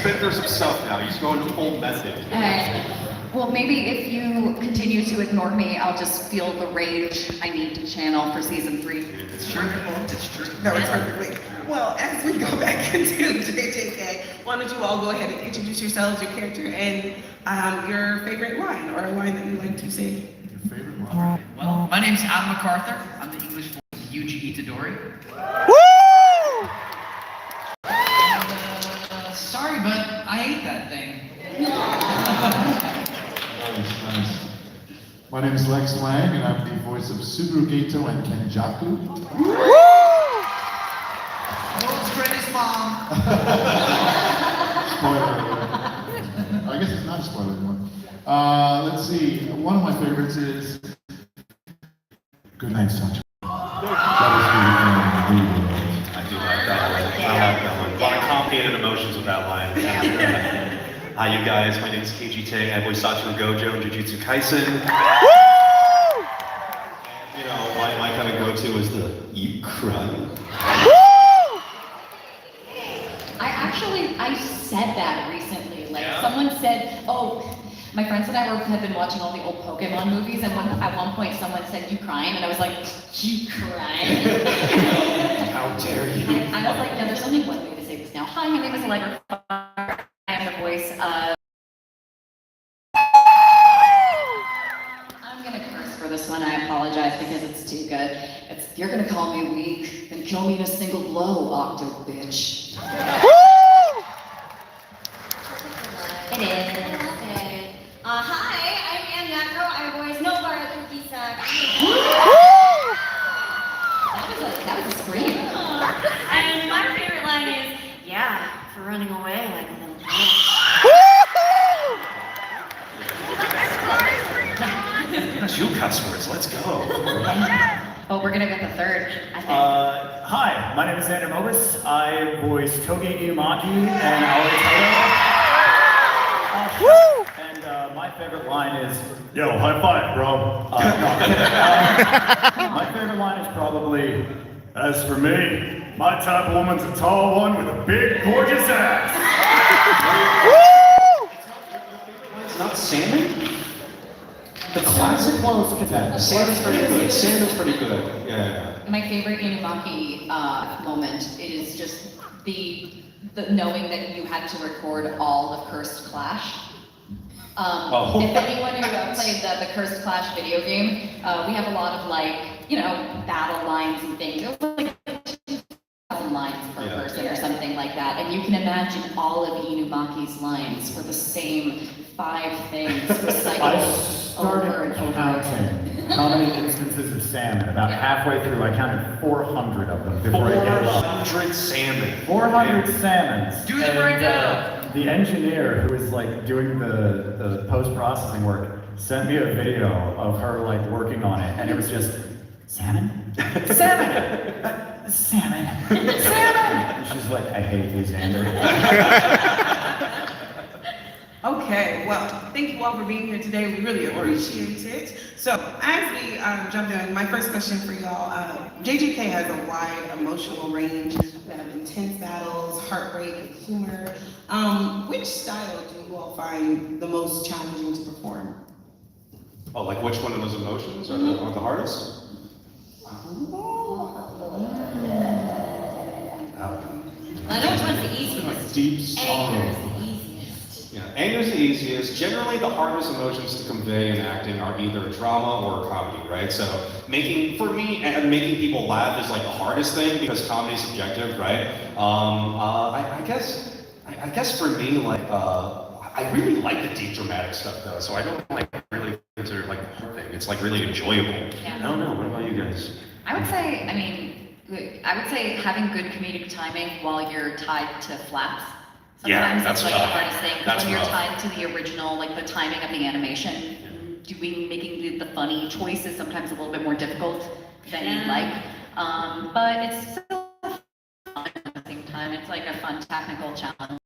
been through some stuff now. He's going full method. Well, maybe if you continue to ignore me, I'll just feel the rage I need to channel for season 3. It's true. It's true. That was perfectly. Well, as we go back into JJK, why don't you all go ahead and introduce yourselves, your character, and your favorite line, or a line that you like to say. Your favorite line? Well, my name's Adam MacArthur. I'm the English voice of Yuji Itadori. Woo! And, sorry, but I hate that thing. Nice. My name is Lex Lang, and I'm the voice of Subaru Gato and Kenjaku. World's greatest mom. Spoiler alert. I guess it's not a spoiler anymore. Let's see. One of my favorites is Good Night, Sancho. That is the I do like that one. I like that one. A lot of complicated emotions with that line. Hi, you guys. My name is KG Tang. I voice Satoru Gojo in Jujutsu Kaisen. You know, my kind of go-to is the "you crying." I said that recently. Like, someone said, oh, my friends and I have been watching all the old Pokemon movies, and at one point someone said, "You crying?" And I was like, "You crying?" How dare you? I was like, no, there's only one way to say this now. Hi, my name is Allegra. I am the voice of... I'm gonna curse for this one. I apologize because it's too good. If you're gonna call me weak, then kill me in a single blow, Octo bitch. It is. Hi, I'm Ann Nako. I voice Nobara Kukisa. That was a scream. And my favorite line is, yeah, for running away like a little bitch. Two cuss words. Let's go. Oh, we're gonna get the third, I think. Hi, my name is Xander Mobus. I voice Toge Inumaki and Aoi Toto. And my favorite line is, yo, high five, bro. No, I'm kidding. My favorite line is probably, as for me, my type of woman's a tall one with a big, gorgeous ass. It's not salmon? The classic one of Salmon's pretty good. Salmon's pretty good. Yeah. My favorite Inumaki moment is just the knowing that you had to record all of Cursed Clash. If anyone who played the Cursed Clash video game, we have a lot of battle lines and things. It was like 2,000 lines per person or something like that, and you can imagine all of Inumaki's lines for the same 5 things recycled over and over. Counting how many instances of salmon. About halfway through, I counted 400 of them before I gave up. 400 salmon. 400 salmons. Do them right now. The engineer who was doing the post-processing work sent me a video of her working on it, and it was just salmon, salmon, salmon, salmon. And she's like, I hate you, Xander. Okay, well, thank you all for being here today. We really appreciate it. So, as we jump in, my first question for y'all, JJK has a wide emotional range. We have intense battles, heartbreak, and humor. Which style do you all find the most challenging to perform? Oh, like which one of those emotions are the hardest? I know which one's the easiest. Deep sorrow. Anger is the easiest. Yeah, anger is the easiest. Generally, the hardest emotions to convey in acting are either drama or comedy, right? So, making people laugh is the hardest thing because comedy is subjective, right? I guess for me, I really like the deep dramatic stuff though, so I don't really consider it the hard thing. It's really enjoyable. Yeah. I don't know. What about you guys? I would say having good comedic timing while you're tied to flaps. Sometimes that's it's the tough. hardest thing. That's When you're rough. tied to the original, the timing of the animation, making the funny choice is sometimes a little bit more difficult than you'd like. But it's still fun at the same time. It's a fun technical challenge.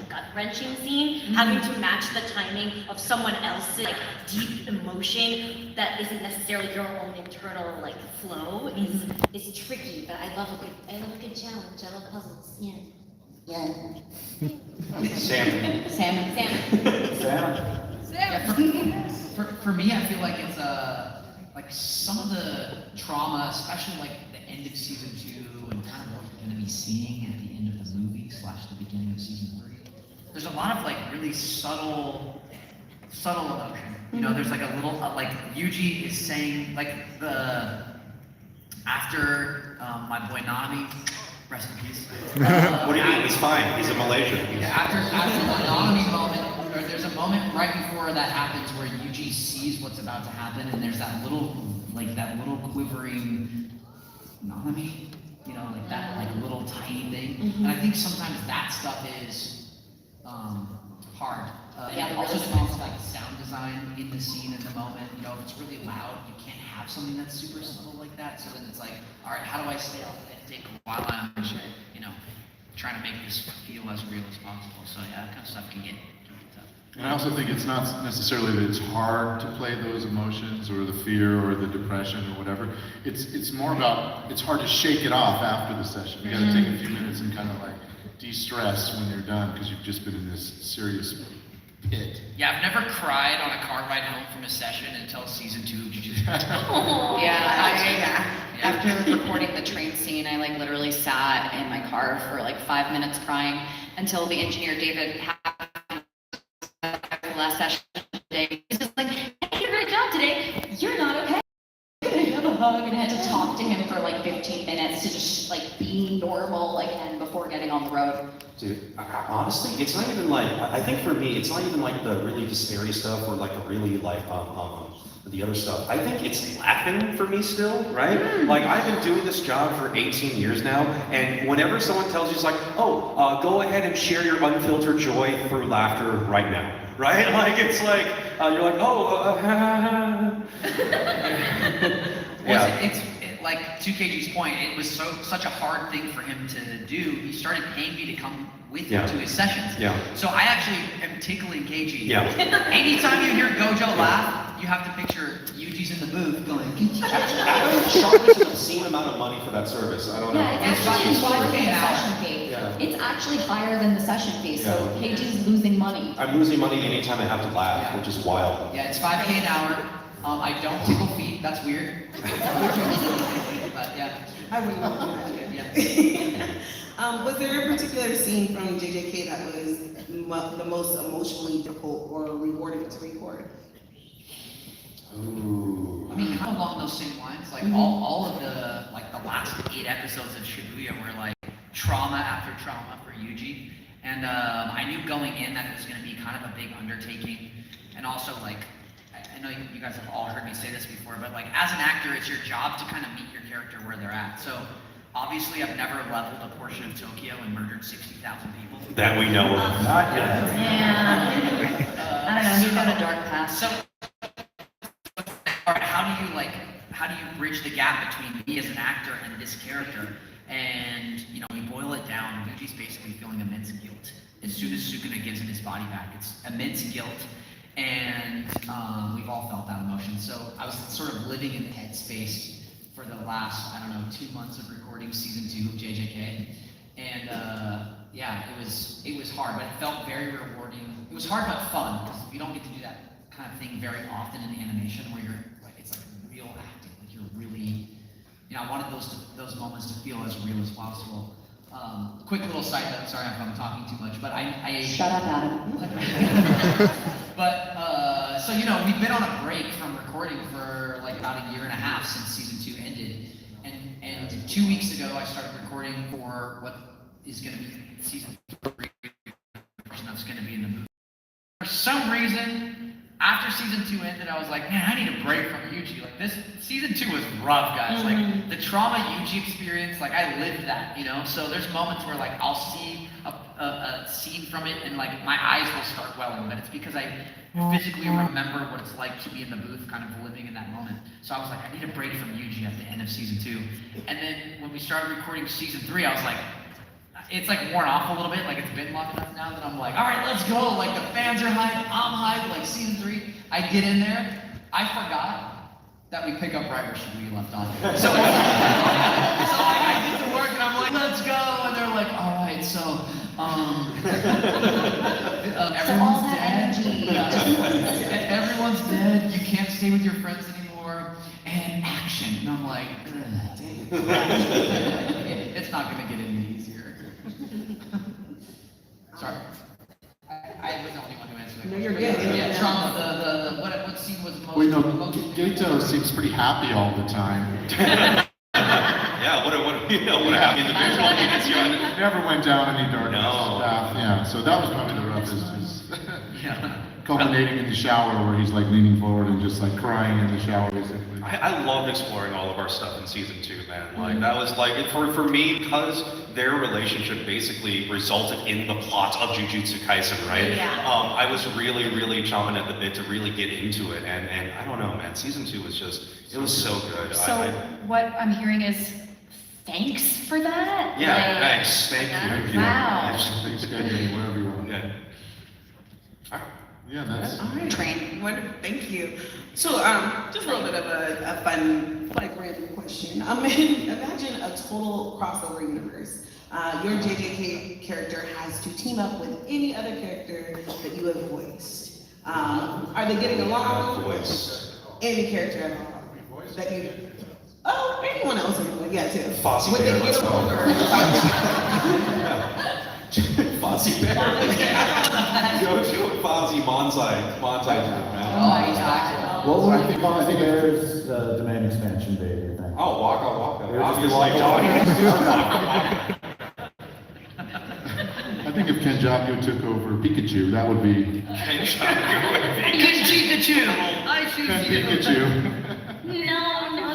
Gut-wrenching scene, having to match the timing of someone else's deep emotion that isn't necessarily your own internal flow is tricky. But I love a good challenge. I love puzzles. Yeah. Yeah. Salmon. Salmon. Salmon. For me, I feel like it's like some of the trauma, especially like the end of season 2 and kind of what we're going to be seeing at the end of the movie / the beginning of season 3. There's a lot of like really subtle emotion. You know, there's like a little like Yuji is saying like after my boy Nanami, rest in peace. What do you mean? He's fine. He's a Malaysian. Yeah, after the Nanami moment, or there's a moment right before that happens where Yuji sees what's about to happen, and there's that little quivering Nanami, you know, like that like little tiny thing. And I think sometimes that stuff is hard. Yeah, And the also really small depends like sound design in the scene in the moment. You know, if it's really loud, you can't have something that's super subtle like that. So then it's like, all right, how do I stay authentic while I'm, you know, trying to make this feel as real as possible? So yeah, that kind of stuff can get tough. And I also think it's not necessarily that it's hard to play those emotions or the fear or the depression or whatever. It's more about, it's hard to shake it off after the session. You gotta take a few minutes and kind of like de-stress when you're done because you've just been in this serious pit. Yeah, I've never cried on a car ride home from a session until season 2 of Jujutsu Kaisen. After recording the train scene, I like literally sat in my car for like 5 minutes crying until the engineer David happened after the last session today. He's just like, "Hey, you did a great job today. You're not okay." I have a hug and I had to talk to him for like 15 minutes to just like be normal again before getting on the road. Dude, honestly, it's not even like, I think for me, it's not even like the really scary stuff or like the really like, the other stuff. I think it's laughing for me still, right? Like I've been doing this job for 18 years now, and whenever someone tells you, it's like, oh, go ahead and share your unfiltered joy through laughter right now, right? Like it's like, you're like, Well, it's like to KG's point, it was such a hard thing for him to do. He started paying me to come with him to his sessions. Yeah. So I actually am tickling KG. Yeah. Anytime you hear Gojo laugh, you have to picture Yuji's in the booth going. Charlotte's an obscene amount of money for that service. I don't know. Yeah, it's actually higher than the session fee. Yeah. It's actually higher than the session fee, so Yeah. KG's losing money. I'm losing money anytime I have to laugh, Yeah. which is wild. Yeah, it's $5K an hour. I don't tickle feet. That's weird. But yeah. I wouldn't want to do that. Yeah. Was there a particular scene from JJK that was the most emotionally difficult or rewarding to record? Ooh. I mean, kind of along those same lines, like all of the last 8 episodes of Shibuya were like trauma after trauma for Yuji, and I knew going in that it was going to be kind of a big undertaking, and also like I know you guys have all heard me say this before, but like as an actor, it's your job to kind of meet your character where they're at. So obviously, I've never leveled a portion of Tokyo and murdered 60,000 people. That we know of. Not yet. Yeah. I don't know, he's got a dark past. So, all right, how do you bridge the gap between me as an actor and this character? And you know, we boil it down. Yuji's basically feeling immense guilt as soon as Sukuna gives him his body back. It's immense guilt, and we've all felt that emotion. So I was sort of living in the headspace for the last 2 months of recording season 2 of JJK, and yeah, it was hard, but it felt very rewarding. It was hard but fun because you don't get to do that kind of thing very often in animation where you're like it's like real acting, like you're really, I wanted those moments to feel as real as possible. Quick little side note, sorry if I'm talking too much, but I Shut up, Adam. But so we've been on a break from recording for like about a year and a half since season 2 ended, and 2 weeks ago I started recording for what is going to be season 3 that's going to be in the movie. For some reason, after season 2 ended, I was like, man, I need a break from Yuji. Like this season 2 was rough, guys. Like the trauma Yuji experienced, like I lived that, So there's moments where like I'll see a scene from it and like my eyes will start welling, but it's because I physically remember what it's like to be in the booth, kind of living in that moment. So I was like, I need a break from Yuji at the end of season 2. And then when we started recording season 3, I was like, it's like worn off a little bit, like it's been long enough now that I'm like, all right, let's go. Like the fans are hyped, I'm hyped. Like season 3, I get in there, I forgot that we pick up right where Shibuya left off. So I get to work and I'm like, let's go. And they're like, all right, so Everyone's that dead. energy. Everyone's dead. You can't stay with your friends anymore. And action. And I'm like, it's not gonna get any easier. Sorry. I was the only one who answered that. No, you're good. Yeah, trauma. What scene was most? Well, you know, Gato seems pretty happy all the time. Yeah, what a happy individual. He never went down any dark No. path. Yeah, so that was probably the roughest. Yeah. Culminating in the shower where he's like leaning forward and just like crying in the shower basically. I loved exploring all of our stuff in season 2, man. Like that was like for me, because their relationship basically resulted in the plot of Jujutsu Kaisen, right? Yeah. I was really, really chomping at the bit to really get into it, and I don't know, man. Season 2 was just, it was so good. So what I'm hearing is thanks for that. Yeah, Like, thanks, thank you. Thank you. Wow. Thanks, Gato, wherever you are. Yeah. All right. Yeah, that's. All right. Train. Wonderful. Thank you. So, just a little bit of a fun, like random question. Imagine a total crossover universe. Your JJK character has to team up with any other character that you have voiced. Are they getting along? Voice. Any character at all that you? Oh, anyone else would, yeah, too. Fozzie Would Bear, they let's get go. along or? Fozzie Bear. Jojo and Fozzie Monzai group, man. Oh, exactly. What would be Fozzie Bear's domain expansion be, do you think? Oh, Waka Waka. It would just be Obviously, Waka Waka. I think if Kenjaku took over Pikachu, that would be Pikachu! I choose you! Pikachu. No, no,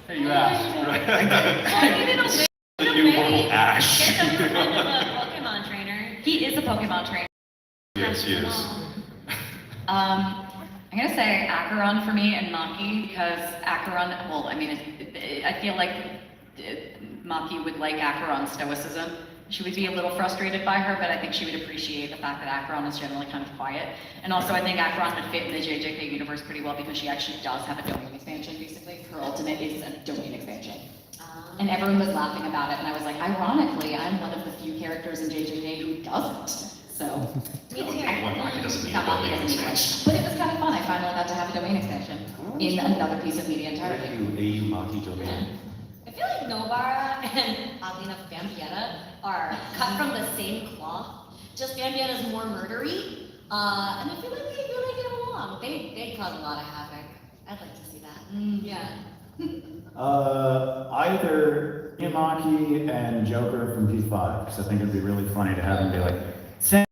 Hey, you asked. The new Purple Ash. It's a kind of a Pokemon trainer. He is a Pokemon trainer. Yes, he is. I'm gonna say Acheron for me and Maki because Acheron, well, I mean, I feel like Maki would like Acheron's stoicism. She would be a little frustrated by her, but I think she would appreciate the fact that Acheron is generally kind of quiet. And also, I think Acheron would fit in the JJK universe pretty well because she actually does have a domain expansion, basically. Her ultimate is a domain expansion. And everyone was laughing about it, and I was like, ironically, I'm one of the few characters in JJK who doesn't. So, Me too. One Maki doesn't need a Maki domain doesn't need one. expansion. But it was kind of fun. I finally got to have a domain expansion in another piece of media entirely. AU Maki domain. I feel like Nobara and oddly enough Bambietta are cut from the same cloth. Just Bambietta's more murdery. And I feel like they really get along. They cause a lot of havoc. I'd like to see that. Yeah. Either Miyamaki and Joker from P5, because I think it'd be really funny to have him be like, Sam.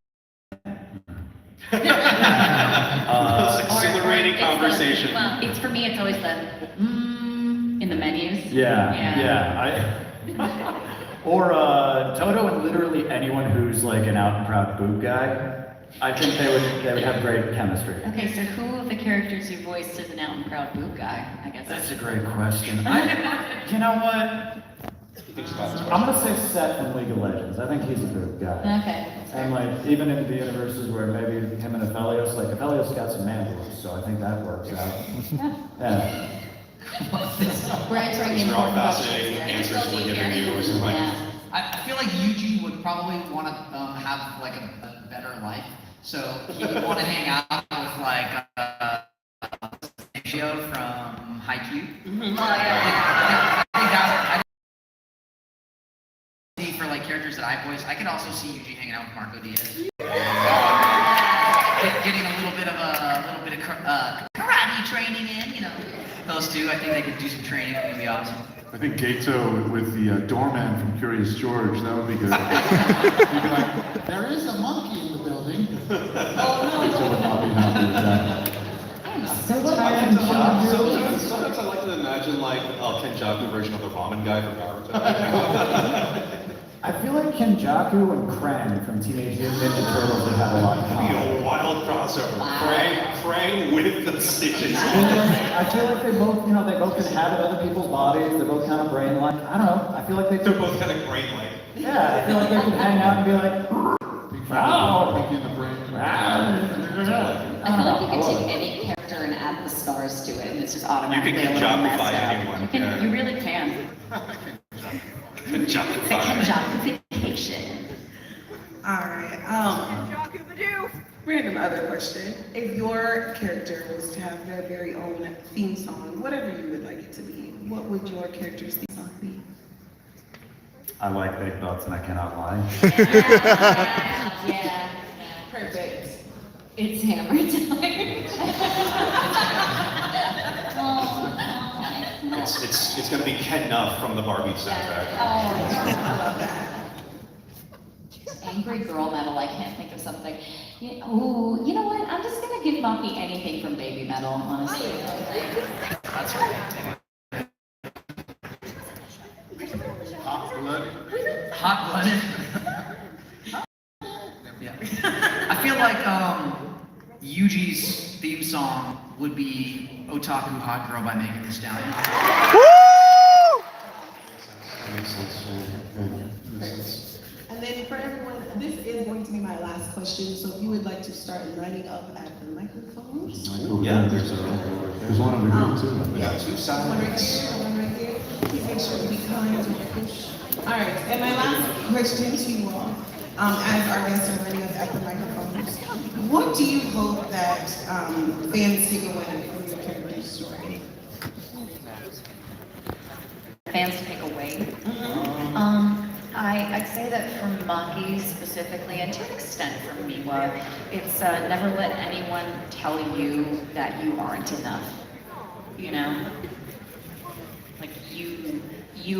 Exhilarating It's the- conversation. well, it's for me, it's always the in the menus. Yeah. Or Toto and literally anyone who's like an out and proud boob guy. I think they would have great chemistry. Okay, so who of the characters you voiced is an out and proud boob guy? I guess That's a great question. You know what? He thinks about this I'm gonna say Seth from League of Legends. I think he's a boob guy. Okay. That's And fair. like even in the universes where maybe him and Aphelios, like Aphelios got some man boobs, so I think that works out. Yeah. We're entering These the are all important fascinating questions here. answers we're giving you. Which is like, Yeah. I feel like Yuji would probably want to have like a better life. So he would want to hang out with like Shio from Haikyuu. Oh, yeah. I think that would see for like characters that I voice. I could also see Yuji hanging out with Marco Diaz. Getting a little bit of karate training in, you know. Those two, I think they could do some training. It would be awesome. I think Gato with the doorman from Curious George, that would be good. You'd be like, there is a monkey in the building. Gato would not be happy with that. Sometimes I like to imagine like a Kenjaku version of the ramen guy from Naruto. I feel like Kenjaku and Krang from Teenage Mutant Ninja Turtles would have a lot in That'd be common. a wild crossover. Krang with the stitches. I feel like they both, they both inhabit other people's bodies. They're both kind of brain-like. I don't know. I feel like They're they both kind of brain-like. Yeah, I feel like they could hang out and be like, Pinky in the brain. I feel like you could take any character and add the stars to it, and it's just You automatically can a little messed conjugify up. anyone. You can, yeah. you really can. The Conjugify. conjunctification. All right. Random other question. If your character was to have their very own theme song, whatever you would like it to be, what would your character's theme song be? I like big butts and I cannot lie. Yeah. Perfect. It's hammer time. It's gonna be Ken Nuff from the Barbie soundtrack. I love that. Angry girl metal, I can't think of something. Ooh, you know what? I'm just gonna give Monkey anything from baby metal, honestly. That's right. Hot-blooded. Yeah. I feel like Yuji's theme song would be Otaku Hot Girl by Megan Thee Stallion. That makes sense. Yeah. Makes sense. And then for everyone, this is going to be my last question, so if you would like to start lining up at the microphones. Yeah, There's one over here too. We got two One right sides. there, one right there. Please make sure to be kind to the push. All right, and my last question to you all, as our guests are lining up at the microphones, what do you hope that fans take away from your character's story? Fans take away. I'd say that for Maki specifically, and to an extent for Miwa, it's never let anyone tell you that you aren't enough. You know? Like you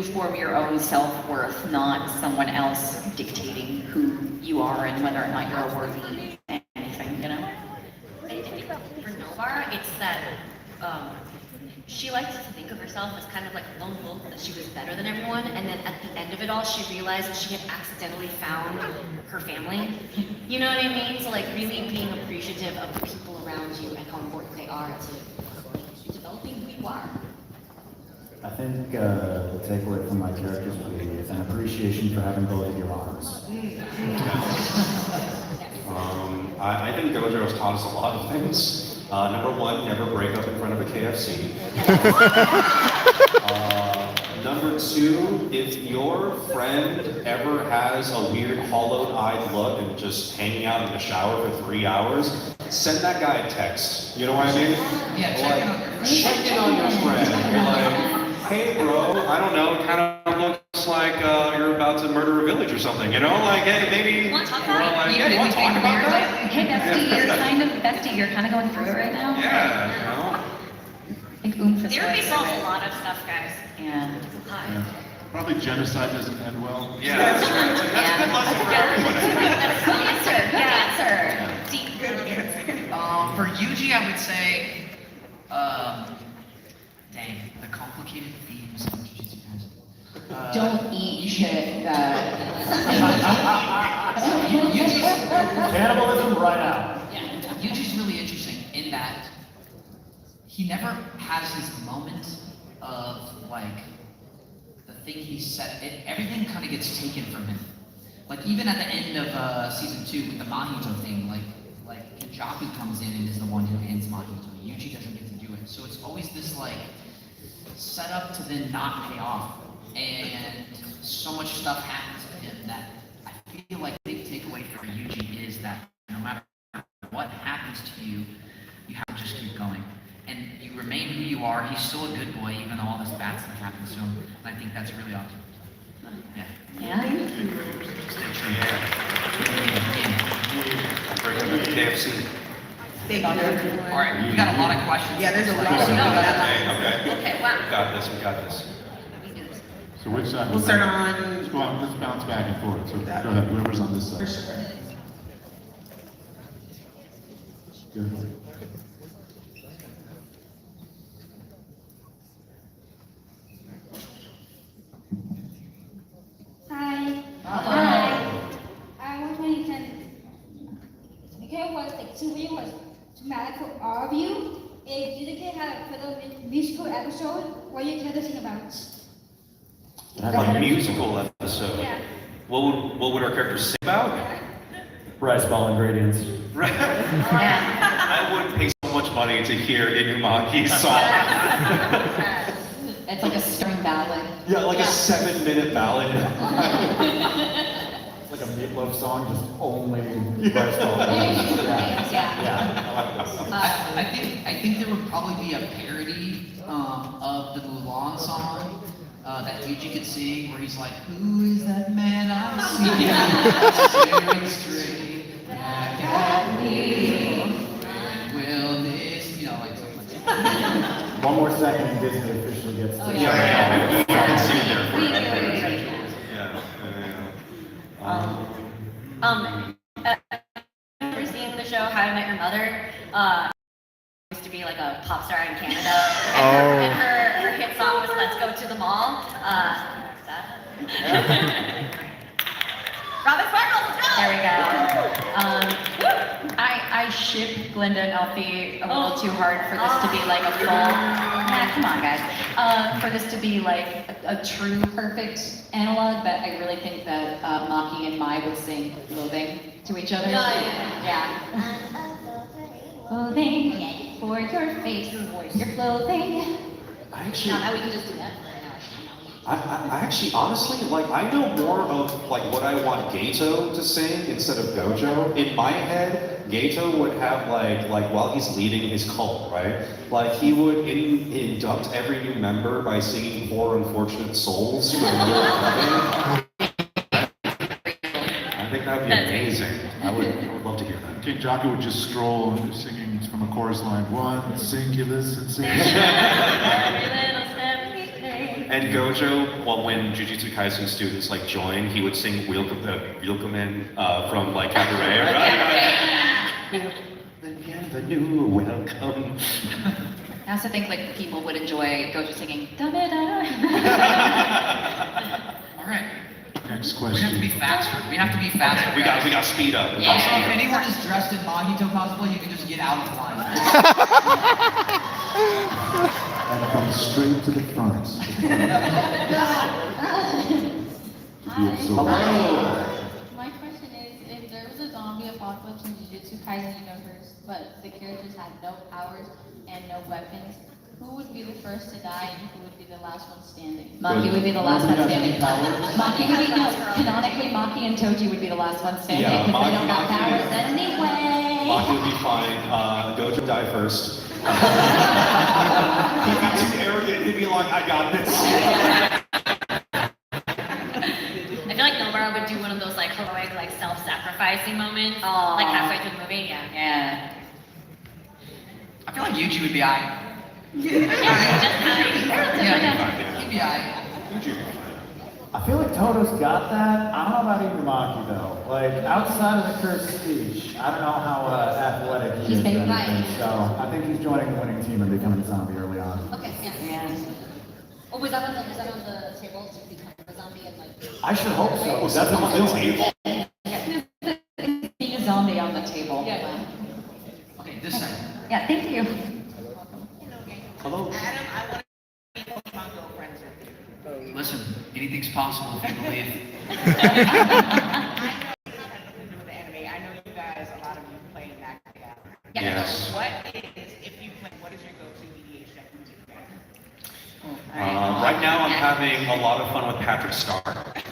form your own self-worth, not someone else dictating who you are and whether or not you're worthy anything, you know? I think for Novar, it's that she likes to think of herself as kind of like a lone wolf, that she was better than everyone, and then at the end of it all, she realized she had accidentally found her family. You know what I mean? So like really being appreciative of the people around you and how important they are to developing who you are. I think the takeaway from my characters would be an appreciation for having both of your arms. I think Gojo has taught us a lot of things. Number one, never break up in front of a KFC. Number two, if your friend ever has a weird hollowed-eyed look and just hanging out in the shower for 3 hours, send that guy a text. You know what I mean? Yeah, check in on your friend. Check in on your friend. You're like, hey bro, I don't know, it kind of looks like you're about to murder a village or something, you know? Like, hey, maybe... Want to talk about it? Like, yeah, you want to talk about that? Hey Bestie, you're kind of going through it right now? Yeah, you know? I think Oomphus Therapy was- solves a lot of stuff, guys. Yeah. Hi. Yeah. Probably genocide doesn't end well. Yeah, that's right. That's a good lesson for everyone. That's good answer, good answer. Deep. Good answer. For Yuji, I would say, dang, the complicated themes of Jujutsu Kaisen. Don't eat shit Cannibalism right now. Yeah, Yuji's really interesting in that he never has his moment of like the thing he said. Everything kind of gets taken from him. Like even at the end of season 2 with the Mahito thing, like Kajaku comes in and is the one who ends Mahito. Yuji doesn't get to do it. So it's always this like setup to then not pay off, and so much stuff happens to him that I feel like the big takeaway for Yuji is that no matter what happens to you, you have to just keep going. And you remain who you are. He's still a good boy, even though all this bad stuff happens to him. And I think that's really awesome. Yeah. Yeah. Stay true. Break up the KFC. Thank you, everyone. All right, we got a lot of questions. Yeah, there's a lot of Okay. Okay, wow. We got this, we got this. We do this. So which side? We'll start on, Let's go on, let's bounce back and forth. So go ahead, whoever's on this for side. sure. Good. Hi. Hi. I was when you can. Okay, was like to me was traumatic for all of you. If you could have a little musical episode, what you can sing about? Like a musical episode. Yeah. What would our characters sing about? Rice ball ingredients. Right. I wouldn't pay so much funny to hear Inumaki's song. It's like a string ballad. Yeah, like a 7-minute ballad. Like a Meatloaf song, just only verse vocals. I think there would probably be a parody of the Mulan song that Yuji could sing, where he's like, "Who is that man I see staring straight back at me? Will this?" You know, like something like that. One more second and Disney officially gets to Yeah. Ever seen the show How I Met Your Mother? Used to be like a pop star in Canada, and her hit song was "Let's Go to the Mall." Robin Sparkles, let's go! There we go. I ship Glinda and Elfie a little too hard for this to be like a full. Nah, come on, guys. For this to be like a true perfect analog, but I really think that Maki and Mai would sing "Loathing" to each other. Yeah. Clothing for your face, your clothing. Now we can just do that. I actually, honestly, like, I know more of, like, what I want Gato to sing instead of Gojo. In my head, Gato would have, like, while he's leading his cult, right? Like, he would induct every new member by singing Poor Unfortunate Souls for the I think that would be amazing. I would love to hear that. King Jaku would just stroll and singing from a chorus line, one singular sensation. Every little step we take. And Gojo, well, when Jujutsu Kaisen students like join, he would sing Wheelcomen from like Cabaret, right? Bienvenue, welcome. I also think like people would enjoy Gojo singing da da da. All right. Next We have to be question. faster. We have to be faster. We got speed up. Also, if anyone is dressed in Mahito cosplay, you can just get out of line. And come straight to the front. Hello. My question is, if there was a zombie apocalypse in Jujutsu Kaisen universe, but the characters had no powers and no weapons, who would be the first to die and who would be the last one standing? Maki would be the last one standing. Maki would be, no, canonically, Maki and Toji would be the last one standing Yeah, because they Maki- don't have Maki- powers anyway. Maki would be fine. Gojo die first. He'd be too arrogant. He'd be like, I got this. I feel like Nobara would do one of those like heroic, like self-sacrificing moments, like halfway through the movie. Yeah. I feel like Yuji would be alright. Just Yeah, he'd be alright. I feel like Toto's got that. I don't know about Inumaki though. Like outside of the cursed speech, I don't know how athletic he He's is. or big, anything, right. So I think he's joining the winning team and becoming a zombie early on. Okay, yeah. Oh, was that on the table to become a zombie and like? I should hope so. Was That's that what on the table? Being a zombie on the table. Okay, this side. Yeah, thank you. Hello. Adam, I want to be Pokemon Go friends with you. Listen, anything's possible if you believe. Do the anime. I know you guys, a lot of you play Mac together. Yes. What is, if you play, what is your go-to EDH deck? Right now, I'm having a lot of fun with Patrick Star.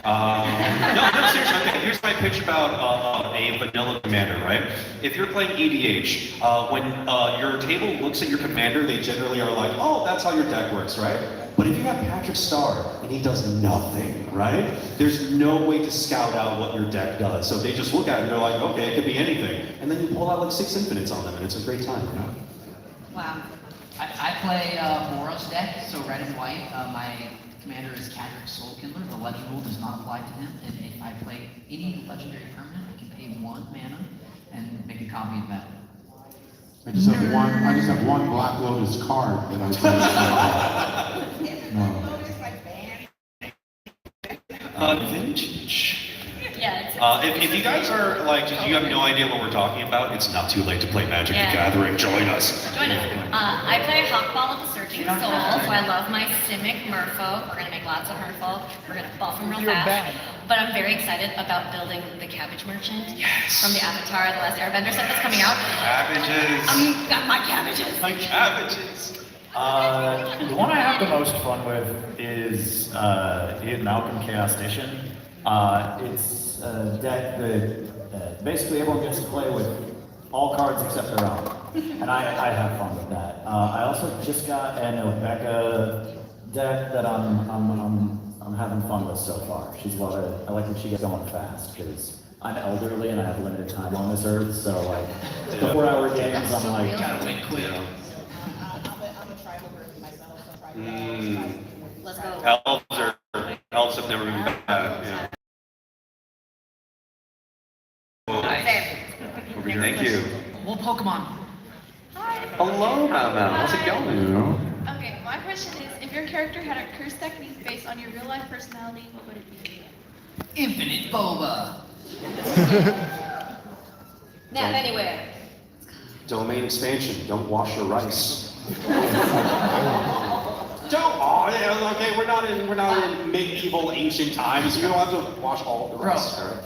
No, seriously. Okay, here's my pitch about a vanilla commander, right? If you're playing EDH, when your table looks at your commander, they generally are like, "Oh, that's how your deck works, right?" But if you have Patrick Star and he does nothing, right? There's no way to scout out what your deck does. So they just look at it and they're like, "Okay, it could be anything," and then you pull out like 6 infinites on them, and it's a great time, you know? Wow. I play Boros deck, so red and white. My commander is Cadric Soulkindler. The legend rule does not apply to him. And if I play any legendary permanent, I can pay 1 mana and make a copy of that. I just have one Black Lotus card that I play. No. Vintage. Yeah. If you guys are like, you have no idea what we're talking about, it's not too late to play Magic the Yeah. Gathering. Join us. Join us. I play Hawkball of the Searching Soul, so I love my Simic Merfolk. We're gonna make lots of hurtful. We're gonna buff them real fast. But I'm very excited about building the cabbage merchant from the Avatar: The Last Airbender set that's coming out. Cabbages. Got my cabbages. My cabbages. The one I have the most fun with is Malcolm Chaos Station. It's a deck that basically everyone gets to play with all cards except their own, and I have fun with that. I also just got an Rebecca deck that I'm having fun with so far. I like when she gets going fast because I'm elderly and I have limited time on this earth. So like the 4-hour games, I'm like, Gotta win quick. Let's go. Elves have never been bad. Yeah. Same. Thank you. Well, Pokemon. Hello, Mama. How's it going? Okay, my question is, if your character had a curse technique based on your real life personality, what would it be? Infinite Boba. Nap anywhere. Domain expansion. Don't wash your rice. Don't. Oh, yeah, okay. We're not in medieval ancient times. You don't have to wash all of the rice. Bro.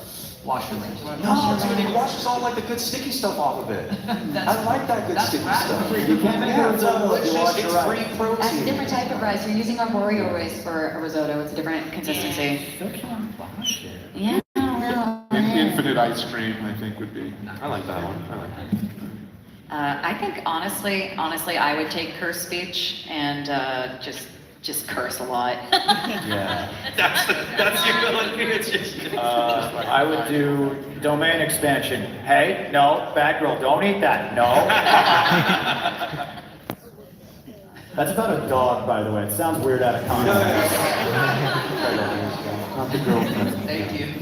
Wash your rice. No, it washes all like the good sticky stuff off of it. I like that good sticky stuff. you can't make Yeah, it it's delicious. delicious. It's free That's a protein. different type of rice. You're using arboreal rice for a risotto. It's a different consistency. Still can't wash it. Yeah. Infinite ice cream, I think, would be. I like that one. I like that. I think honestly, I would take curse speech and just curse a lot. Yeah. That's your ability. It's just. I would do domain expansion. Hey, no, bad girl, don't eat that. No. That's about a dog, by the way. It sounds weird out of context. Not the girlfriend. Thank you.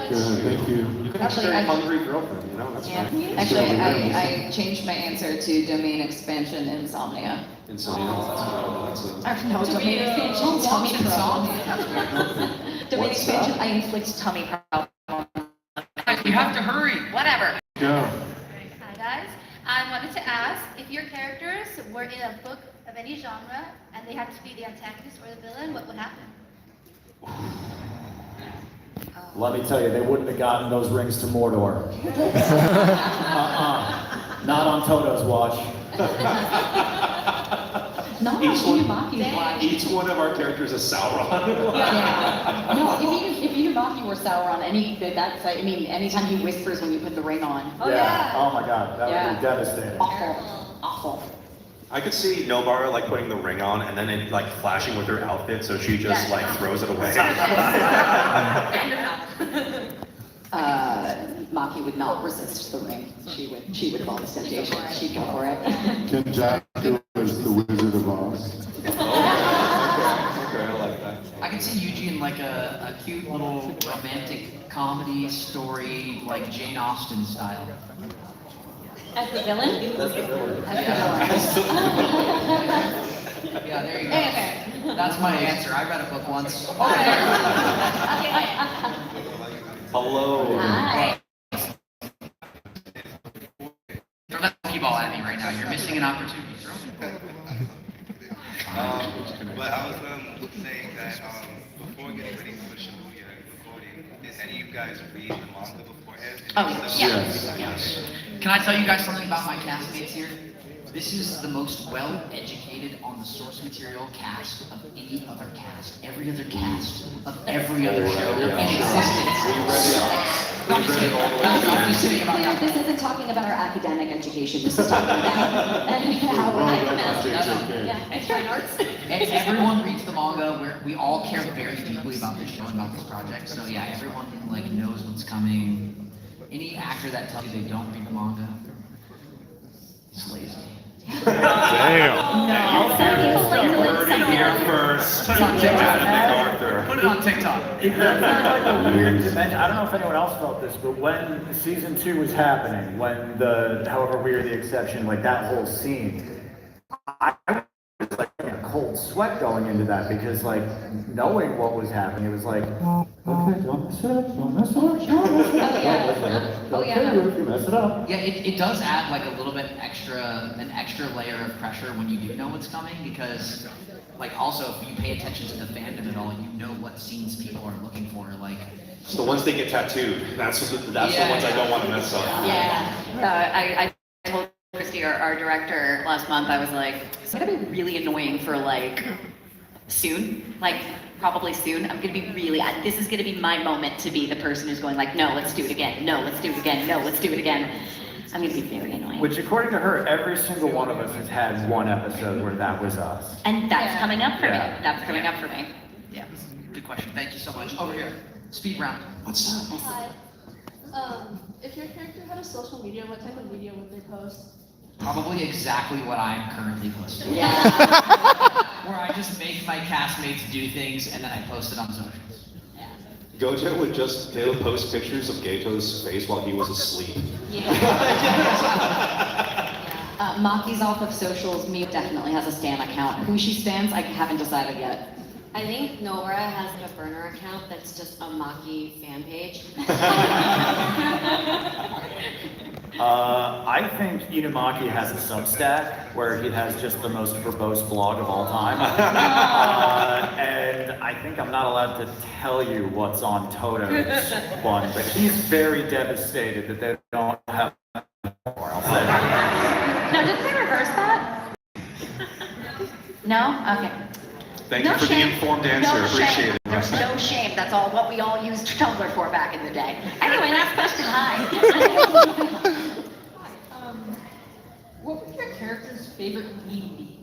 Good, thank you. You can have a Actually, very hungry girlfriend, you know? That's Yeah. fine. Actually, I changed my answer to domain expansion insomnia. Insomnia. That's No, domain expansion, tummy Insomnia. problem. Domain What's expansion, that? I inflict tummy problem. You have to hurry. Whatever. Go. Hi guys, I wanted to ask if your characters were in a book of any genre and they had to be the antagonist or the villain, what would happen? Let me tell you, they wouldn't have gotten those rings to Mordor. Not on Toto's watch. Not Each one- Inumaki watch. Each one of our characters is Sauron. Yeah. No, if Inumaki were Sauron, anytime he whispers when you put the ring on. Oh, yeah. Oh my god, that would Yeah. be devastating. Awful. I could see Nobara like putting the ring on and then it like flashing with her outfit, so she just like throws it away. Maki would not resist the ring. She would fall to temptation. She'd go for it. Ken Jack is the Wizard of Oz. Okay, I like that. I can see Yuji in like a cute little romantic comedy story, like Jane Austen style. As the villain? Yeah, there you go. Okay. That's my answer. I read a book once. Hello. Hi. Throw that Pokeball at me right now. You're missing an opportunity. But I was saying that before getting ready for Shibuya and recording, did any of you guys read the manga beforehand? Oh, Yes. Can I tell you guys something about my castmates here? This is the most well-educated on the source material cast of any other cast. Every other cast of every other show in existence. I'm just kidding about that. This isn't talking about our academic education. This is talking about how we're Yeah, fine arts. Everyone reads the manga. We all care very deeply about this show and about this project. So yeah, everyone like knows what's coming. Any actor that tells you they don't read the manga, is lazy. Heard it here first. Put it on TikTok. Arthur. Put it on TikTok. It's kind of like a weird dimension. I don't know if anyone else felt this, but when season 2 was happening, when however weird the exception, like that whole scene, I was like in a cold sweat going into that because like knowing what was happening, it was like, okay, don't mess it up, don't mess it up, don't mess it up. Oh, yeah. Okay, if you mess it up. Yeah, it does add like a little bit an extra layer of pressure when you do know what's coming because like also if you pay attention to the fandom at all, you know what scenes people are looking for. Like The ones they get tattooed, that's the ones I don't want to mess up. Yeah, I told Christy, our director, last month, I was like, it's gonna be really annoying for like soon, like probably soon. I'm gonna be really, this is gonna be my moment to be the person who's going like, no, let's do it again. No, let's do it again. No, let's do it again. I'm gonna be very annoying. Which, according to her, every single one of us has had one episode where that was us. And that's coming up for me. Yeah. That's coming up for me. yeah, good question. Thank you so much. Over here, speed round. What's up? Hi. If your character had a social media, what type of media would they post? Probably exactly what I'm currently posting. Yeah. Where I just make my castmates do things and then I post it on socials. Gojo would just post pictures of Gato's face while he was asleep. Maki's off of socials. Me definitely has a Stan account. Who she stands, I haven't decided yet. I think Nora has like a burner account that's just a Maki fan page. I think Inumaki has a Substack where he has just the most verbose blog of all time. And I think I'm not allowed to tell you what's on Toto's one, but he's very devastated that they don't have more. I'll say that. No, didn't they reverse that? No? Okay. Thank No you for shame. the informed answer. No Appreciate shame. it. There's no shame. That's all what we all used Tumblr for back in the day. Anyway, last question. Hi. What would your character's favorite meme be?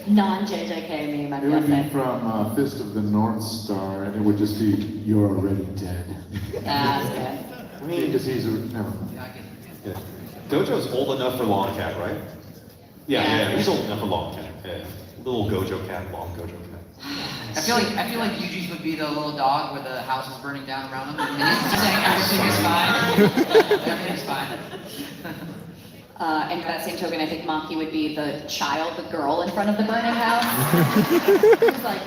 Non-JJK meme, I'm It would be guessing. from Fist of the North Star, and it would just be, "You're already dead." That's good. I mean, Because he's a, never mind. Yeah, I get it. yeah. Gojo's old enough for Long Cat, right? Yeah, he's old enough for Long Cat. Yeah. Little Gojo Cat, long Gojo Cat. I feel like Yuji's would be the little dog where the house is burning down around him and he's saying everything is fine. Everything's fine. And by that same token, I think Maki would be the child, the girl in front of the burning house. It's like,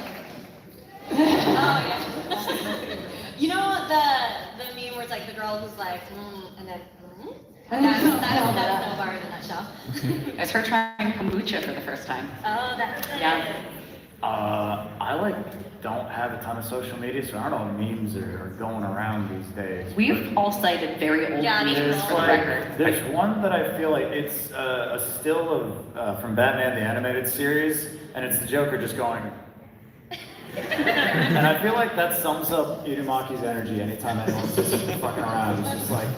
Oh yeah. You know the meme where it's like the girl who's like, and then, That's Nova in a nutshell. it's her trying kombucha for the first time. Oh, that's good. Yeah. I don't have a ton of social media, so I don't know what memes are going around these days. We've all cited very old Yeah, me memes too. for the record. There's one that I feel like it's a still of from Batman the Animated Series, and it's the Joker just going. And I feel like that sums up Inumaki's energy anytime anyone's just fucking around. It's just like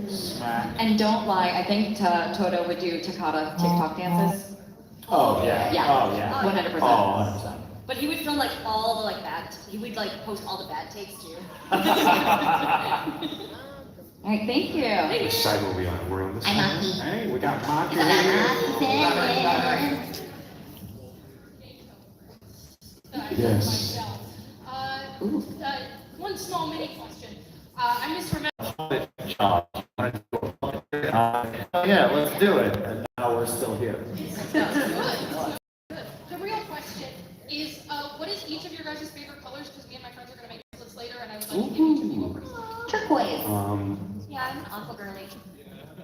smack. And don't lie, I think Toto would do Takata TikTok dances. Oh yeah. Yeah. Oh yeah. 100%. Oh, 100%. But he would film like all the like bad. He would like post all the bad takes too. All right, thank you. Which side were we on? We're on this I'm side. Maki. Hey, we got Maki here. Yes. One small mini question. I misremember. Yeah, let's do it. And now we're still here. The real question is, what is each of your guys' favorite colors? Because me and my friends are going to make bracelets later, and I would like to give each of you a bracelet. Turquoise. Yeah, I'm an aqua girly.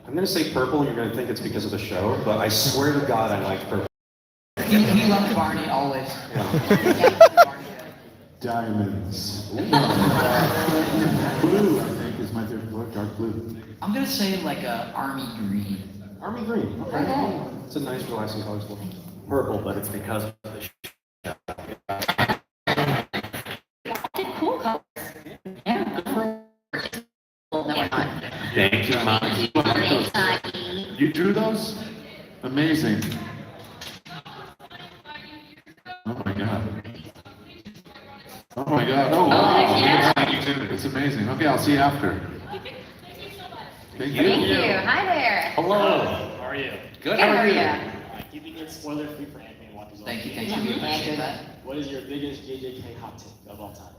I'm gonna say purple, and you're gonna think it's because of the show, but I swear to God, I like purple. He loved Barney always. Diamonds. Blue, I think, is my favorite color, dark blue. I'm gonna say like a army green. Army green. Okay. It's a nice, relaxing color as well. Purple, but it's because of the Cool colors. Yeah. No, we're not. Thank you, Maki. You drew those? Amazing. Oh my god. Oh my god. Oh wow. yeah. It's amazing. Okay, I'll see you after. Thank you. Thank you. Hi there. Hello. How are you? Good. How are you? Keeping it spoiler free for anime watchers. Thank you, we appreciate that. What is your biggest JJK hot take of all time?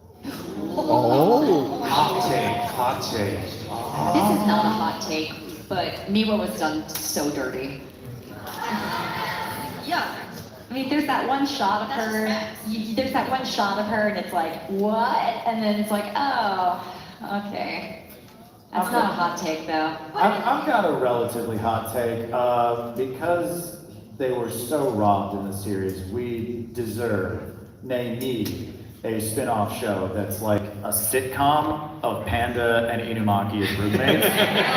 Hot take. This is not a hot take, but Miwa was done so dirty. Yeah. I mean, there's that one shot of her. There's that one shot of her, and it's like, what? And then it's like, oh, okay. That's not a hot take, though. I've got a relatively hot take because they were so robbed in the series. We deserve, nay need, a spin-off show that's like a sitcom of Panda and Inumaki as roommates. Yeah.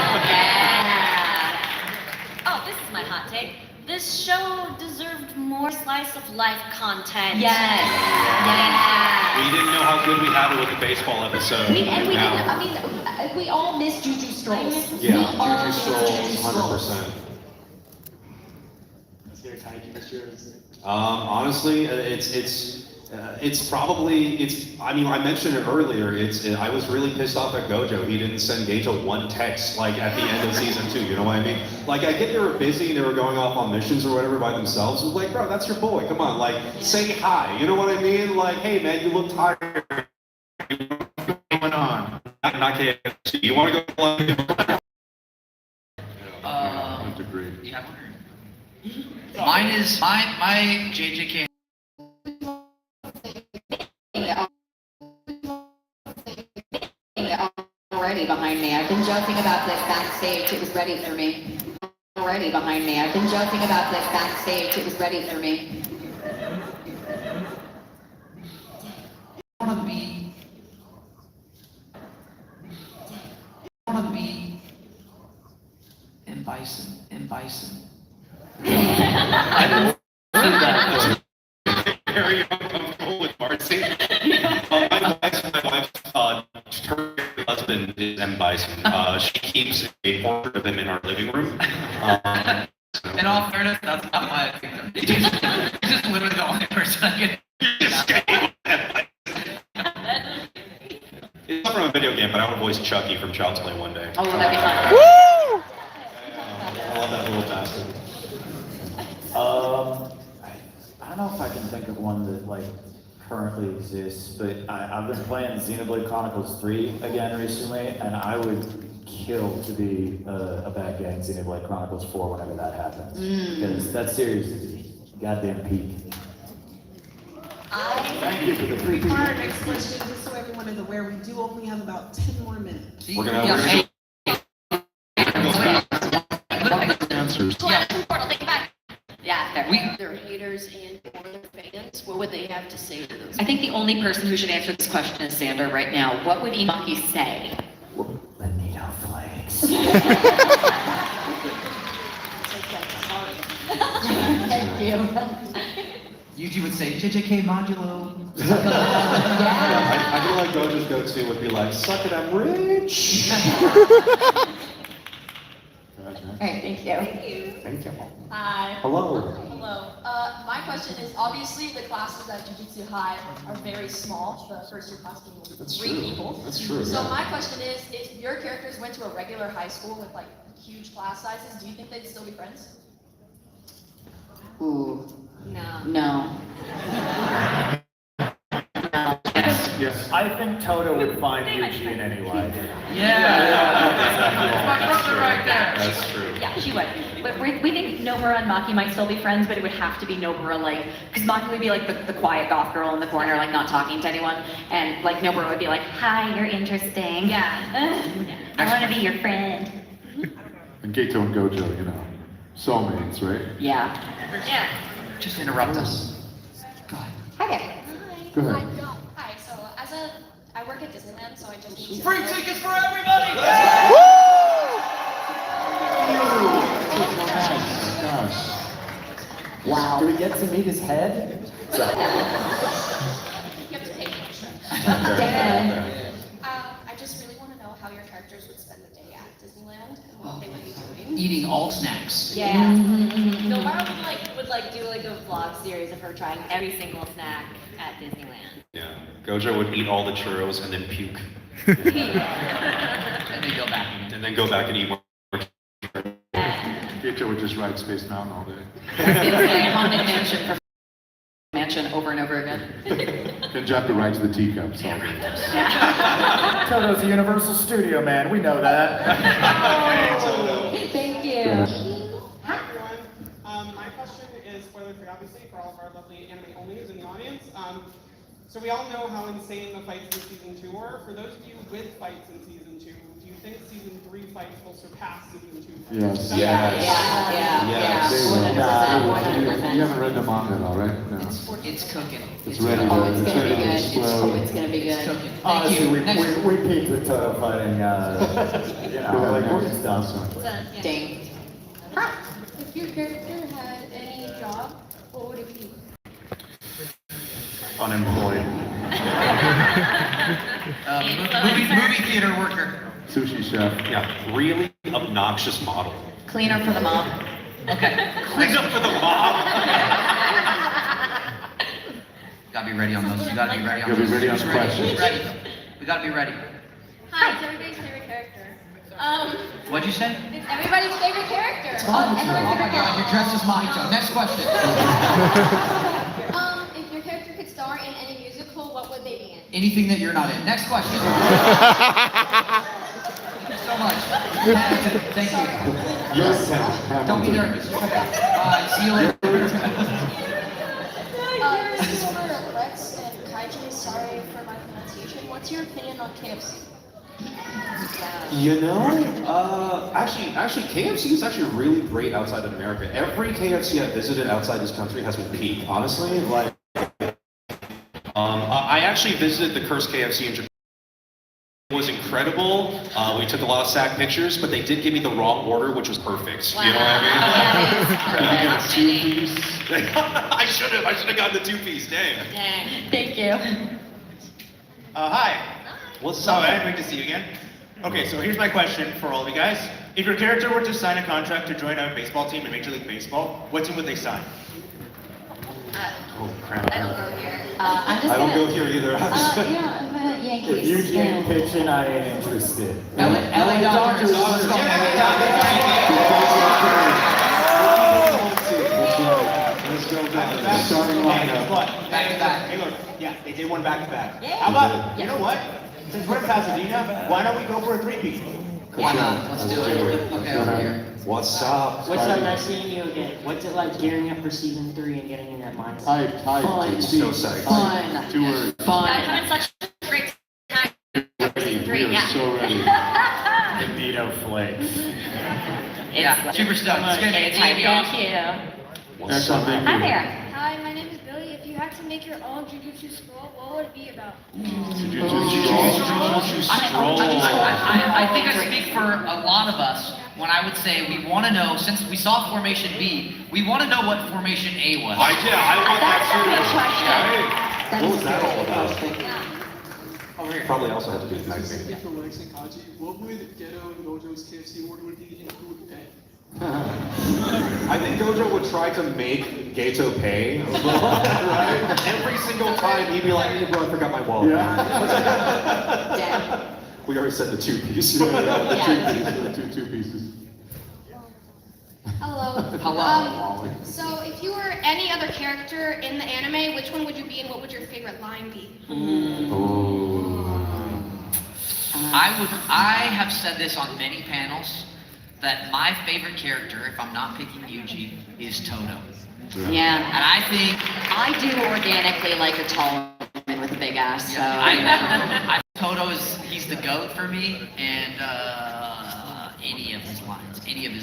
Oh, this is my hot take. This show deserved more slice of life content. Yes. We didn't know how good we had it with the baseball episode. We didn't, Now- I mean, we all miss Juju Strolls. Yeah, We all Juju miss Strolls, Juju Strolls. 100%. Let's get a kaiju this year. Honestly, it's probably, I mean, I mentioned it earlier, I was really pissed off at Gojo. He didn't send Geijo one text, like, at the end of season 2, you know what I mean? Like, I get they were busy and they were going off on missions or whatever by themselves. It was like, bro, that's your boy, come on, like, say hi, you know what I mean? Like, hey, man, you look tired. What's going on? Not KFC, you wanna go play? I would agree. Yeah, I wonder. Mine is my JJK. Already behind me. I've been joking about this backstage. It was ready for me. Already behind me. I've been joking about this backstage. It was ready for me. I want to be in Bison. Very uncomfortable with Marcy. My wife's her husband is M. Bison. She keeps a portrait of him in our living room. In all fairness, that's not my opinion. He's just literally the only person I can. It's not from a video game, but I want to voice Chucky from Child's Play one day. Oh, that'd be fun. I love that little bastard. I don't know if I can think of one that like currently exists, but I've been playing Xenoblade Chronicles 3 again recently, and I would kill to be a bad guy in Xenoblade Chronicles 4 whenever that happens. Because that series is goddamn peak. Thank you for the free. For our next question, just so everyone is aware, we do only have about 10 more minutes. We're gonna Answers. Yeah, fair. Their haters and or their fans, what would they have to say to those? I think the only person who should answer this question is Xander right now. What would Inumaki say? Bonito flakes. Thank you. Yuji would say JJK modulo. I feel like Gojo's go-to would be like, suck it, I'm rich. All right, thank you. Thank you. Hi. Hello. Hello. My question is, obviously the classes at Jujutsu High are very small, the first year class being That's 3 true. people. That's true. So Yeah. my question is, if your characters went to a regular high school with like huge class sizes, do you think they'd still be friends? Ooh, No. no. Yes. I think Toto would find Yuji in any way. That's true. right there. That's true. Yeah, she would. But we think Nomura and Maki might still be friends, but it would have to be Nomura, like, because Maki would be like the quiet goth girl in the corner, like not talking to anyone, and like Nomura would be like, hi, you're interesting. Yeah. I want to be your friend. And Geito and Gojo, you know, soulmates, right? Yeah. Yeah. Just interrupt us. Go ahead. Okay. Go ahead. Hi, so I work at Disneyland, so I just need to Free tickets for everybody! Gosh. Wow. Do we get to meet his head? You have to pay extra. I just really want to know how your characters would spend the day at Disneyland and what they would be doing. Eating all snacks. Yeah. Nobara would do like a vlog series of her trying every single snack at Disneyland. Yeah. Gojo would eat all the churros and then puke. And they go back again. And then go back and eat more. Geito would just ride Space Mountain all day. Haunted mansion for mansion over and over again. Kenjaku rides the teacups all day. Toto's a Universal Studio man, we know that. Thank you. Hi everyone. My question is spoiler free, obviously, for all of our lovely anime onlys in the audience. So we all know how insane the fights in season 2 were. For those of you with fights in season 2, do you think season 3 fights will surpass season 2 fights. Yes. Yes. You haven't read the manga though, right? No. It's cooking. It's ready. Oh, it's gonna be ready to good. explode. It's gonna be It's good. cooking. Thank Honestly, you. we peaked with Toto fighting, like, it's done. Dang. If your character had any job, what would it be? Unemployed. Movie theater worker. Sushi chef. Yeah, really obnoxious model. Cleaner for the mob. Okay. Clean up for the mob. Gotta be ready on those. You gotta be ready on Gotta be those. ready on the Who's questions. Ready. We gotta be ready. Hi, it's everybody's favorite character. What'd you say? It's everybody's favorite character. Oh my god, you're dressed as Mahito. Next question. If your character could star in any musical, what would they be in? Anything that you're not in. Next question. Thank you so much. Thank you. Yes, Don't be nervous. Bye. See you later. This is for Rex and Kaiji. Sorry for my pronunciation. What's your opinion on KFC? You know, actually, KFC is actually really great outside of America. Every KFC I've visited outside this country has been peak, honestly. Like, I actually visited the Cursed KFC in Japan. It was incredible. We took a lot of sack pictures, but they did give me the wrong order, which was perfect. You know what I mean? Like, two-piece. I should have gotten the two-piece. Dang. Thank you. Hi. What's Oh, up? man, great to see you again. Okay, so here's my question for all of you guys. If your character were to sign a contract to join a baseball team in Major League Baseball, what team would they sign? Oh crap. I don't go here. I'm just I don't gonna. go here either. I'm gonna If Yankees. you can't pitch it, I ain't interested. LA Dodgers. Let's go. Let's go Starting lineup. Back to back. Hey, look, yeah, they did one back to back. How about, you know what? Since we're in Pasadena, why don't we go for a three-peat? Why not? Let's do it. Okay, over here. What's up? What's up? Nice seeing you again. What's it like gearing up for season 3 and getting in that mindset? Type. So psyched. Fun. 2 words. Fun. I'm having such a great time. Season 3, We are yeah. so ready. DeVito flakes. Yeah, super stoked. It's good. It's Thank you. Thank you. Next one, thank Hi you. there. Hi, my name is Billy. If you had to make your own Jujutsu scroll, what would it be about? I think I speak for a lot of us when I would say we want to know, since we saw Formation B, we want to know what Formation A was. I want that too. That's a good question. What was that all about? Over here. Probably also had to do with Nightmare. For Rex and Kaji, what would Ghetto and Gojo's KFC order would be and who would pay? I think Gojo would try to make Gato pay, right? Every single time he'd be like, "Hey bro, I forgot my wallet." Damn. We already said the two-piece. The two pieces. Hello. Hello. So if you were any other character in the anime, which one would you be and what would your favorite line be? I have said this on many panels that my favorite character, if I'm not picking Yuji, is Toto. Yeah. And I think I do organically like a tall woman with a big ass, so. Toto he's the GOAT for me, and any of his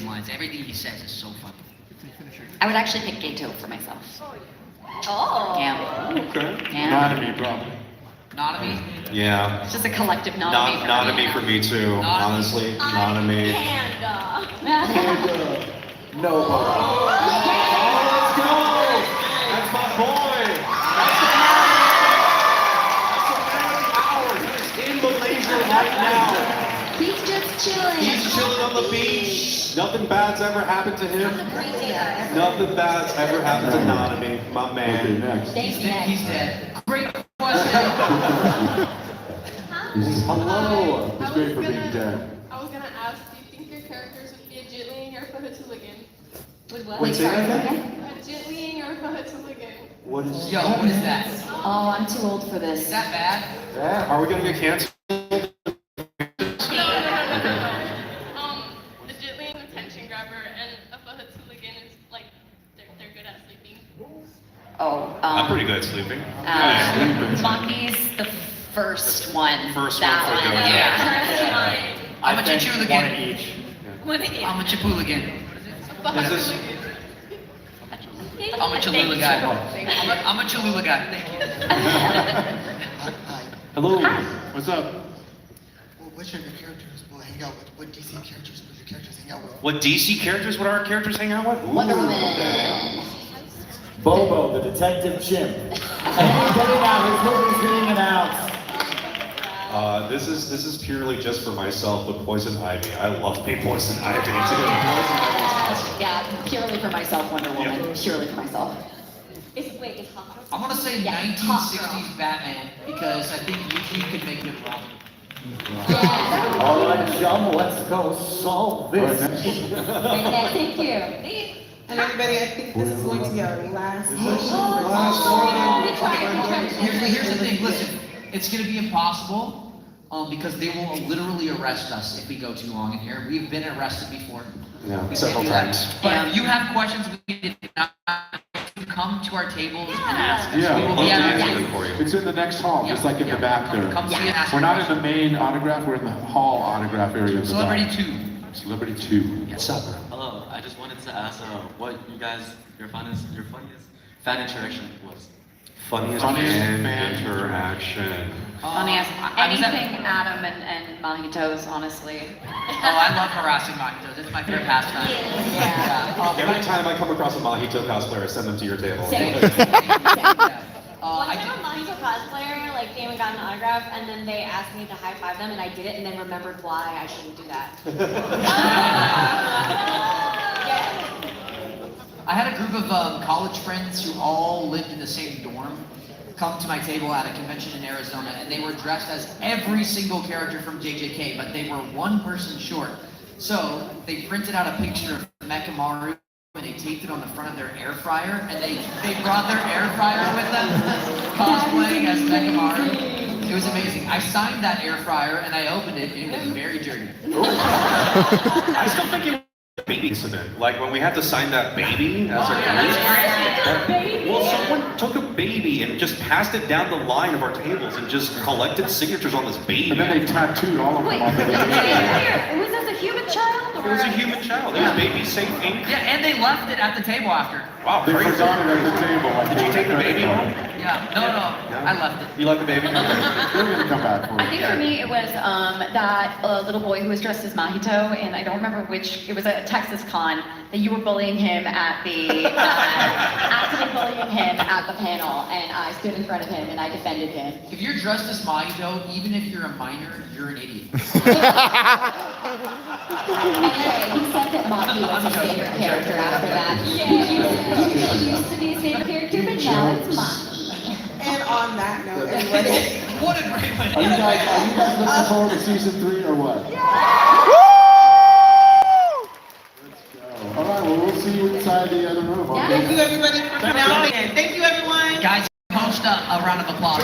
lines, everything he says is so funny. I would actually pick Gato for myself. Oh. Yeah. Okay. Yeah. Nanami, probably. Nanami? Yeah. It's just a collective not Not me for me too, honestly. Not me. Panda. No. Oh, let's go! That's my boy! That's the man of the hour! He's in Malaysia right now! He's just chilling. He's chilling on the beach! Nothing bad's ever happened to him. Nothing bad's ever happened to Nanami, my Okay, man. next. He's dead. Great question. Hello! He's great for being dead. I was gonna ask, do you think your characters would be a Jitlian or a Hooligan? Wait, say that again? A Jitlian or a Hooligan? What is Yo, what is that? Oh, I'm too old for Is this. that bad? that? Are we gonna get canceled? A Jitlian attention grabber and a Hooligan is like, they're good at sleeping. Oh, I'm pretty good at sleeping. Monkey's the first one. First that one for one. Gojo. Yeah. I'm a think Chichuligan. one each. I'm a Chipuligan. Is this, I'm a Cholula guy. I'm a Cholula guy. Thank you. Hello. What's up? Which of your characters will hang out with? What DC characters will your characters hang out with? what DC characters would our characters hang out with? Wonder Woman. Bobo, the detective chimp. And getting out, his movie's being announced. This is purely just for myself, but Poison Ivy. I love me Poison Ivy. Poison Ivy's awesome. Yeah, purely for myself, Wonder Woman. Purely for myself. Wait, it's hot. I'm gonna say Yeah, 1960s Batman because I think he could make good Robin. All right, chum, let's go solve this. Thank you. And everybody, I think this is going to be our last question. Here's the thing, listen, it's gonna be impossible, because they will literally arrest us if we go too long in here. We've been arrested before. Yeah, We several can't do that. times. But if you have questions, we did not come to our tables and ask us. Yeah. We will be at our table. For you. It's in the next hall, just like in the back there. Come see and ask We're your not in the main autograph, we're in the hall autograph area of the Celebrity back. 2. Celebrity 2. Yes, sir. Hello, I just wanted to ask what you guys, your funniest fan interaction was. Funniest fan fan interaction. Funniest. I was at- Anything Adam and Mojitos, honestly. Oh, I love harassing mojitos. It's my favorite pastime. Yeah. Every time I come across a Mojito cosplayer, I send them to your table. Same. One I time a Mojito cosplayer like came and got an autograph, and then they asked me to high five them, and I did it, and then remembered why I shouldn't do that. I had a group of college friends who all lived in the same dorm come to my table at a convention in Arizona, and they were dressed as every single character from JJK, but they were one person short. So they printed out a picture of Mechamaru and they taped it on the front of their air fryer, and they brought their air fryer with them, cosplaying as Mechamaru. It was amazing. I signed that air fryer and I opened it, and it was very dirty. I still think it was a baby incident. Like when we had to sign that baby as a group. Well, someone took a baby and just passed it down the line of our tables and just collected signatures on this baby. And then they tattooed all of them on the baby. Was this a human child? It was a human child. It was baby safe ink. Yeah, and they left it at the table after. Wow, They crazy. forgot it at the table. Did you take the baby home? Yeah, no, I left it. You like the baby? They're gonna come back for I it. think for me it was that little boy who was dressed as Mojito, and I don't remember which. It was a Texas con that you were bullying him at the actively bullying him at the panel, and I stood in front of him and I defended him. If you're dressed as Mojito, even if you're a minor, you're an idiot. Anyway, he said that Maki was his favorite character after that. He used to be his favorite character, but now it's Maki. And on that note, everybody. What a great way. Are you guys looking forward to season 3 or what? Let's go. All right, well, we'll see you inside the other room. Okay? Thank you everybody for coming out. And thank you everyone. Guys, post a round of applause.